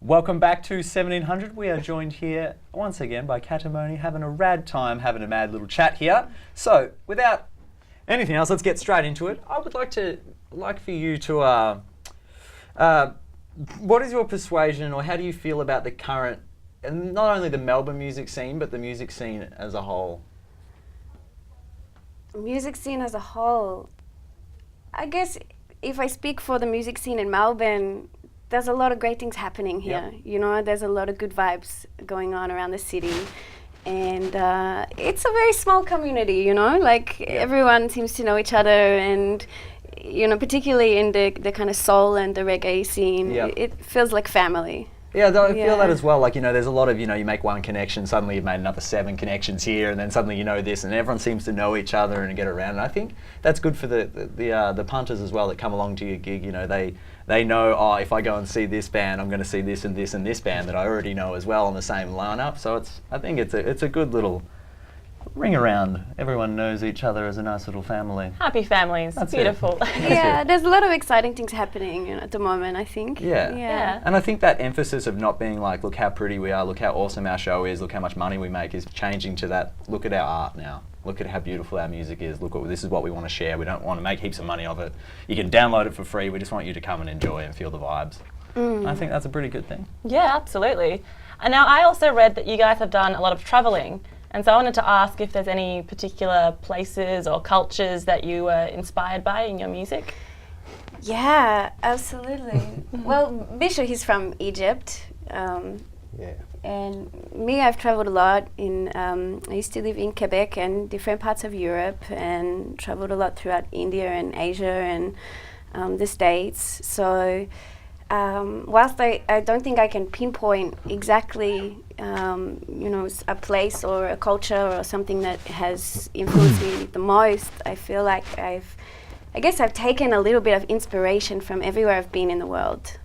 Welcome back to 1700. We are joined here once again by Kattimoni, having a rad time, having a mad little chat here. So, without anything else, let's get straight into it. I would like for you to, what is your persuasion, or how do you feel about the current, and not only the Melbourne music scene, but the music scene as a whole? Music scene as a whole. I guess if I speak for the music scene in Melbourne, there's a lot of great things happening here. Yep. You know, there's a lot of good vibes going on around the city. And it's a very small community, you know, like everyone seems to know each other, and, you know, particularly in the kind of soul and the reggae scene, it feels like family. Yeah, I feel that as well. Like, you know, there's a lot of, you know, you make one connection, suddenly you've made another 7 connections here, and then suddenly you know this, and everyone seems to know each other and get around. And I think that's good for the punters as well that come along to your gig. You know, they know, oh, if I go and see this band, I'm going to see this and this and this band that I already know as well on the same lineup. So I think it's a good little ring around. Everyone knows each other as a nice little family. Happy families. That's beautiful. Yeah, there's a lot of exciting things happening, you know, at the moment, I think. Yeah. And I think that emphasis of not being like, look how pretty we are, look how awesome our show is, look how much money we make, is changing to that, look at our art now. Look at how beautiful our music is. Look, this is what we want to share. We don't want to make heaps of money of it. You can download it for free. We just want you to come and enjoy and feel the vibes. I think that's a pretty good thing. Yeah, absolutely. And now I also read that you guys have done a lot of travelling. And so I wanted to ask if there's any particular places or cultures that you were inspired by in your music. Yeah, absolutely. Well, Bisho, he's from Egypt. And me, I've traveled a lot. I used to live in Quebec and different parts of Europe, and traveled a lot throughout India and Asia and the States. So whilst I don't think I can pinpoint exactly you know, a place or a culture or something that has influenced me the most, I feel like I guess I've taken a little bit of inspiration from everywhere I've been in the world.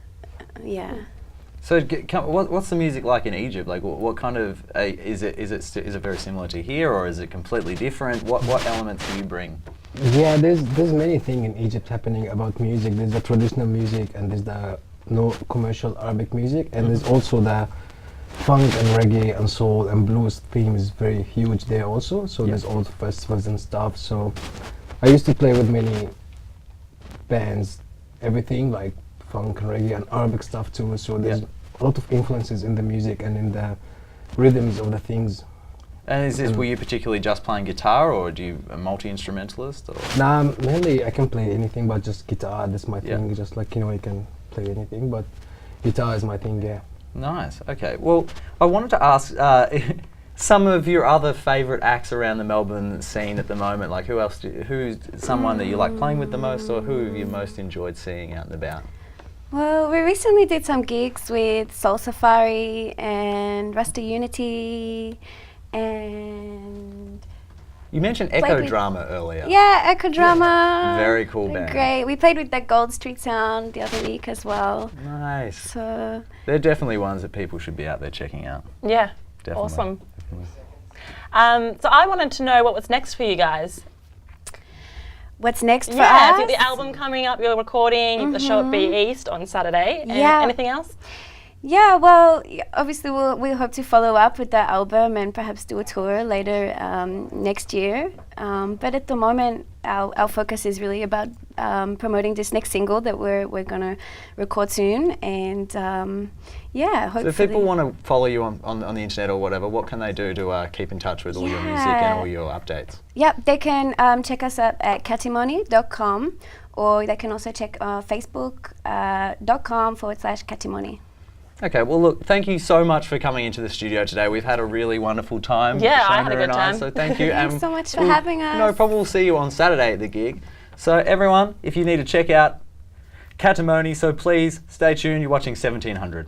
So, what's the music like in Egypt? Like, what kind of is it very similar to here, or is it completely different? What elements do you bring? Yeah, there's many things in Egypt happening about music. There's the traditional music, and there's the no commercial Arabic music, and there's also the funk and reggae and soul and blues theme is very huge there also. So there's all the festivals and stuff. So I used to play with many bands, everything like funk and reggae and Arabic stuff too. So there's a lot of influences in the music and in the rhythms of the things. And were you particularly just playing guitar, or do you a multi-instrumentalist? Nah, mainly I can play anything, but just guitar. That's my thing. Just like, you know, I can play anything, but guitar is my thing. Yeah. Nice. Okay. Well, I wanted to ask some of your other favourite acts around the Melbourne scene at the moment. Like, who's someone that you like playing with the most, or who have you most enjoyed seeing out and about? Well, we recently did some gigs with Soul Safari and Rasta Unity, and you mentioned Echo Drama earlier. Yeah, Echo Drama. Very cool band. Great. We played with that Gold Street Sound the other week as well. Nice. So they're definitely ones that people should be out there checking out. Yeah, definitely. Awesome. So I wanted to know what was next for you guys. What's next for us? Yeah, you've got the album coming up, you're recording the show at B East on Saturday. Anything else? Yeah, well, obviously we hope to follow up with the album and perhaps do a tour later next year. But at the moment, our focus is really about promoting this next single that we're going to record soon. And hopefully. So if people want to follow you on the internet or whatever, what can they do to keep in touch with all your music and all your updates? Yep, they can check us up at kattimoni.com, or they can also check facebook.com/Kattimoni. Okay, well look, thank you so much for coming into the studio today. We've had a really wonderful time. Yeah, I Shona had a good and time. So thank you. Thanks so much for having us. No problem, we'll see you on Saturday at the gig. So everyone, if you need to check out Kattimoni, so please stay tuned, you're watching 1700.